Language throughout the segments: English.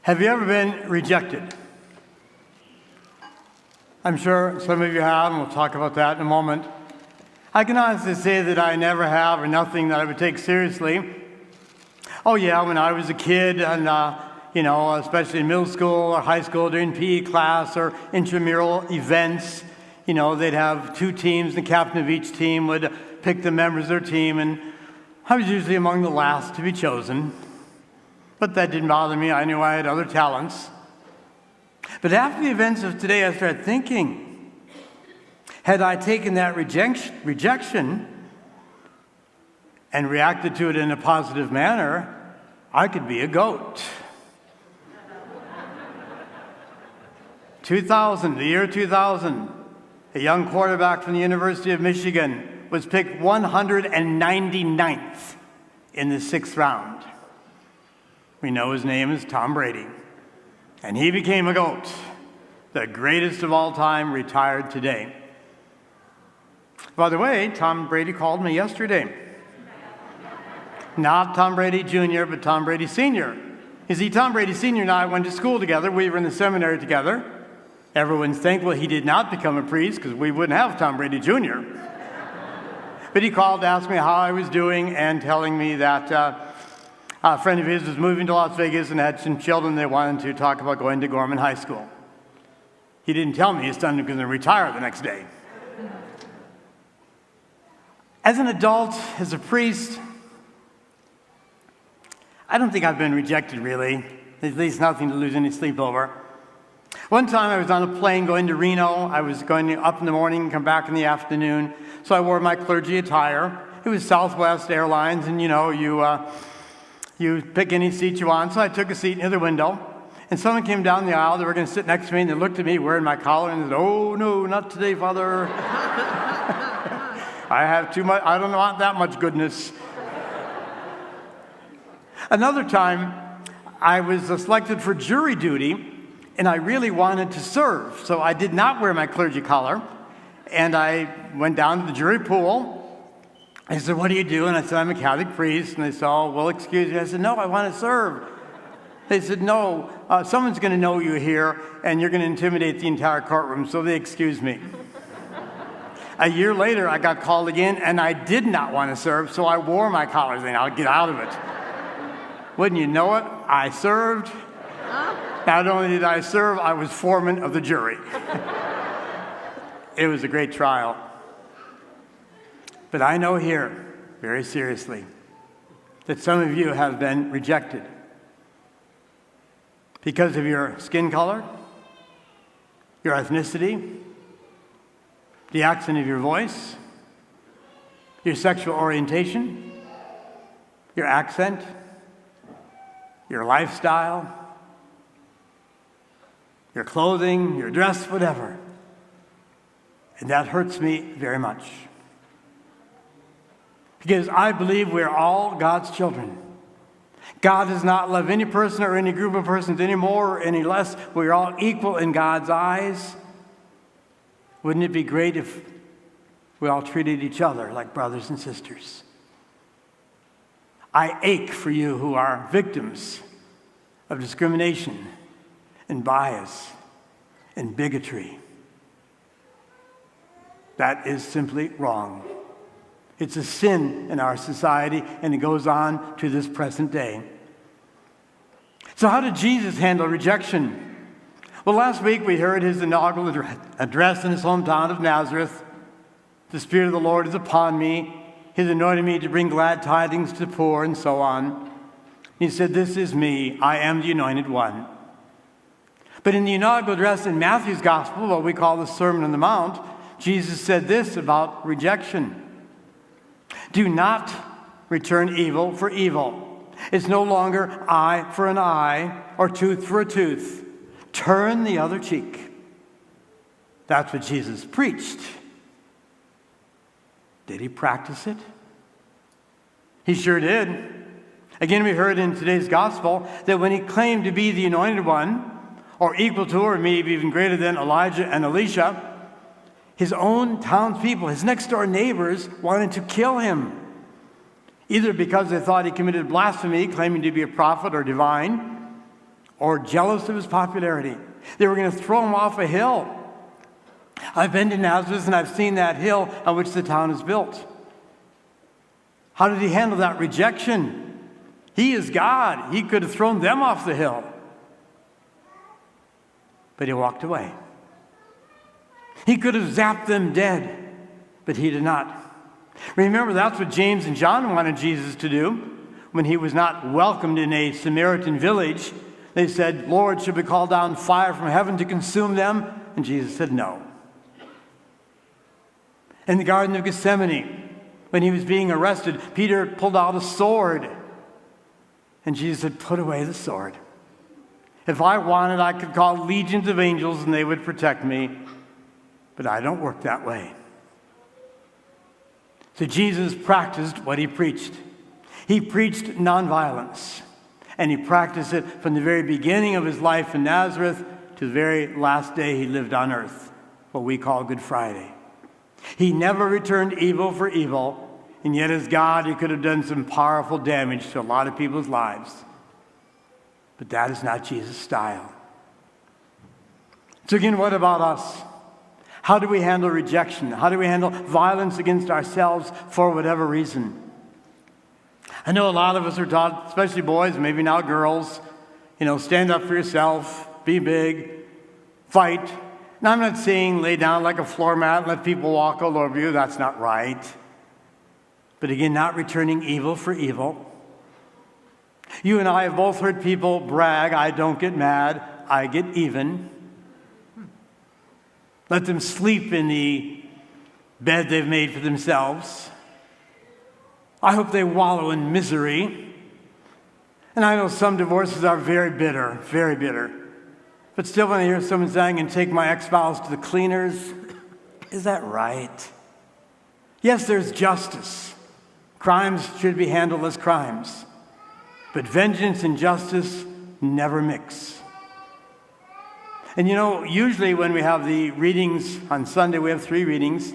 Have you ever been rejected? I'm sure some of you have, and we'll talk about that in a moment. I can honestly say that I never have, or nothing that I would take seriously. Oh yeah, when I was a kid, and especially in middle school or high school during PE class or intramural events, they'd have two teams. The captain of each team would pick the members of their team, and I was usually among the last to be chosen. But that didn't bother me. I knew I had other talents. But after the events of today, I started thinking, had I taken that rejection and reacted to it in a positive manner, I could be a goat. 2000, the year 2000, a young quarterback from the University of Michigan was picked 199th in the 6th round. We know his name is Tom Brady. And he became a GOAT, the greatest of all time, retired today. By the way, Tom Brady called me yesterday. Not Tom Brady Jr., but Tom Brady Sr. You see, Tom Brady Sr. and I went to school together. We were in the seminary together. Everyone's thankful he did not become a priest because we wouldn't have Tom Brady Jr. But he called to ask me how I was doing and telling me that a friend of his was moving to Las Vegas and had some children they wanted to talk about going to Gorman High School. He didn't tell me his son was going to retire the next day. As an adult, as a priest, I don't think I've been rejected, really. At least nothing to lose any sleep over. One time I was on a plane going to Reno. I was going up in the morning and come back in the afternoon. So I wore my clergy attire. It was Southwest Airlines, and you pick any seat you want. So I took a seat near the window, and someone came down the aisle. They were going to sit next to me, and they looked at me wearing my collar and said, "Oh, no, not today, Father." I have too much. I don't want that much goodness. Another time, I was selected for jury duty, and I really wanted to serve. So I did not wear my clergy collar, and I went down to the jury pool. I said, "What do you do?" And I said, "I'm a Catholic priest." And they said, "Oh, well, excuse me." I said, "No, I want to serve." They said, "No, someone's going to know you're here, and you're going to intimidate the entire courtroom," so they excused me. A year later, I got called again, and I did not want to serve, so I wore my collar saying, "I'll get out of it." Wouldn't you know it, I served. Not only did I serve, I was foreman of the jury. It was a great trial. But I know here, very seriously, that some of you have been rejected because of your skin color, your ethnicity, the accent of your voice, your sexual orientation, your accent, your lifestyle, your clothing, your dress, whatever. And that hurts me very much. Because I believe we're all God's children. God does not love any person or any group of persons any more or any less. We're all equal in God's eyes. Wouldn't it be great if we all treated each other like brothers and sisters? I ache for you who are victims of discrimination and bias and bigotry. That is simply wrong. It's a sin in our society, and it goes on to this present day. So how did Jesus handle rejection? Well, last week we heard his inaugural address in his hometown of Nazareth. "The Spirit of the Lord is upon me. He's anointed me to bring glad tidings to the poor," and so on. He said, "This is me. I am the anointed one." But in the inaugural address in Matthew's Gospel, what we call the Sermon on the Mount, Jesus said this about rejection: "Do not return evil for evil." It's no longer eye for an eye or tooth for a tooth. Turn the other cheek. That's what Jesus preached. Did he practice it? He sure did. Again, we heard in today's gospel that when he claimed to be the anointed one, or equal to, or maybe even greater than Elijah and Elisha, his own townspeople, his next-door neighbors, wanted to kill him, either because they thought he committed blasphemy, claiming to be a prophet or divine, or jealous of his popularity. They were going to throw him off a hill. I've been to Nazareth and I've seen that hill on which the town is built. How did he handle that rejection? He is God. He could have thrown them off the hill. But he walked away. He could have zapped them dead, but he did not. Remember, that's what James and John wanted Jesus to do. When he was not welcomed in a Samaritan village, they said, Lord, should we call down fire from heaven to consume them? And Jesus said, no. In the Garden of Gethsemane, when he was being arrested, Peter pulled out a sword. And Jesus said, put away the sword. If I wanted, I could call legions of angels and they would protect me. But I don't work that way. So Jesus practiced what he preached. He preached nonviolence. And he practiced it from the very beginning of his life in Nazareth to the very last day he lived on earth, what we call Good Friday. He never returned evil for evil, and yet as God, he could have done some powerful damage to a lot of people's lives. But that is not Jesus' style. So again, what about us? How do we handle rejection? How do we handle violence against ourselves for whatever reason? I know a lot of us are taught, especially boys, maybe now girls, stand up for yourself, be big, fight. Now, I'm not saying lay down like a floor mat and let people walk all over you. That's not right. But again, not returning evil for evil. You and I have both heard people brag, I don't get mad, I get even. Let them sleep in the bed they've made for themselves. I hope they wallow in misery. And I know some divorces are very bitter, very bitter. But still, when I hear someone saying, and take my ex-spouse to the cleaners, is that right? Yes, there's justice. Crimes should be handled as crimes. But vengeance and justice never mix. And usually when we have the readings on Sunday, we have 3 readings.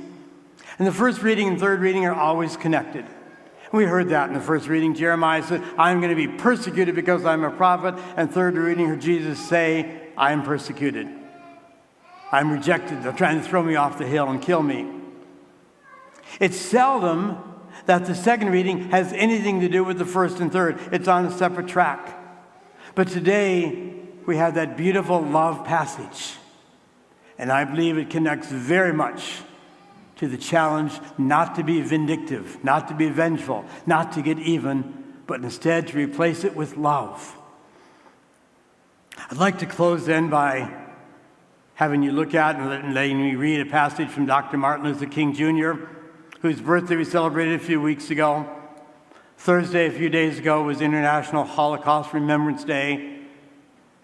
And the first reading and third reading are always connected. We heard that in the first reading. Jeremiah said, I'm going to be persecuted because I'm a prophet. And third reading, heard Jesus say, I am persecuted. I'm rejected. They're trying to throw me off the hill and kill me. It's seldom that the second reading has anything to do with the first and third. It's on a separate track. But today, we have that beautiful love passage. And I believe it connects very much to the challenge not to be vindictive, not to be vengeful, not to get even, but instead to replace it with love. I'd like to close then by having you look at and letting me read a passage from Dr. Martin Luther King Jr., whose birthday we celebrated a few weeks ago. Thursday, a few days ago, was International Holocaust Remembrance Day,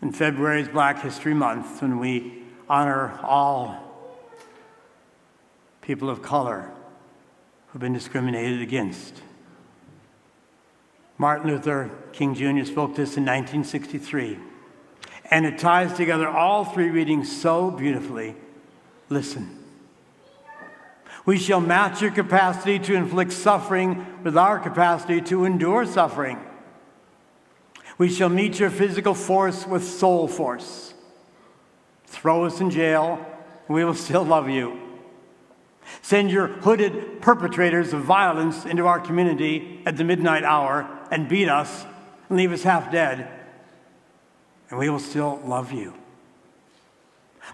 and February is Black History Month, when we honor all people of color who've been discriminated against. Martin Luther King Jr. spoke this in 1963, and it ties together all 3 readings so beautifully. Listen. We shall match your capacity to inflict suffering with our capacity to endure suffering. We shall meet your physical force with soul force. Throw us in jail, and we will still love you. Send your hooded perpetrators of violence into our community at the midnight hour and beat us and leave us half dead, and we will still love you.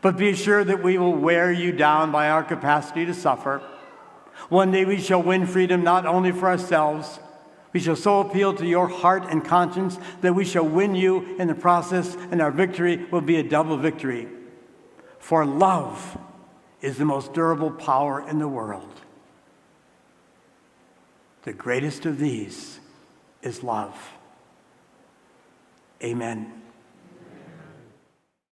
But be assured that we will wear you down by our capacity to suffer. One day we shall win freedom not only for ourselves, we shall so appeal to your heart and conscience that we shall win you in the process, and our victory will be a double victory. For love is the most durable power in the world. The greatest of these is love. Amen.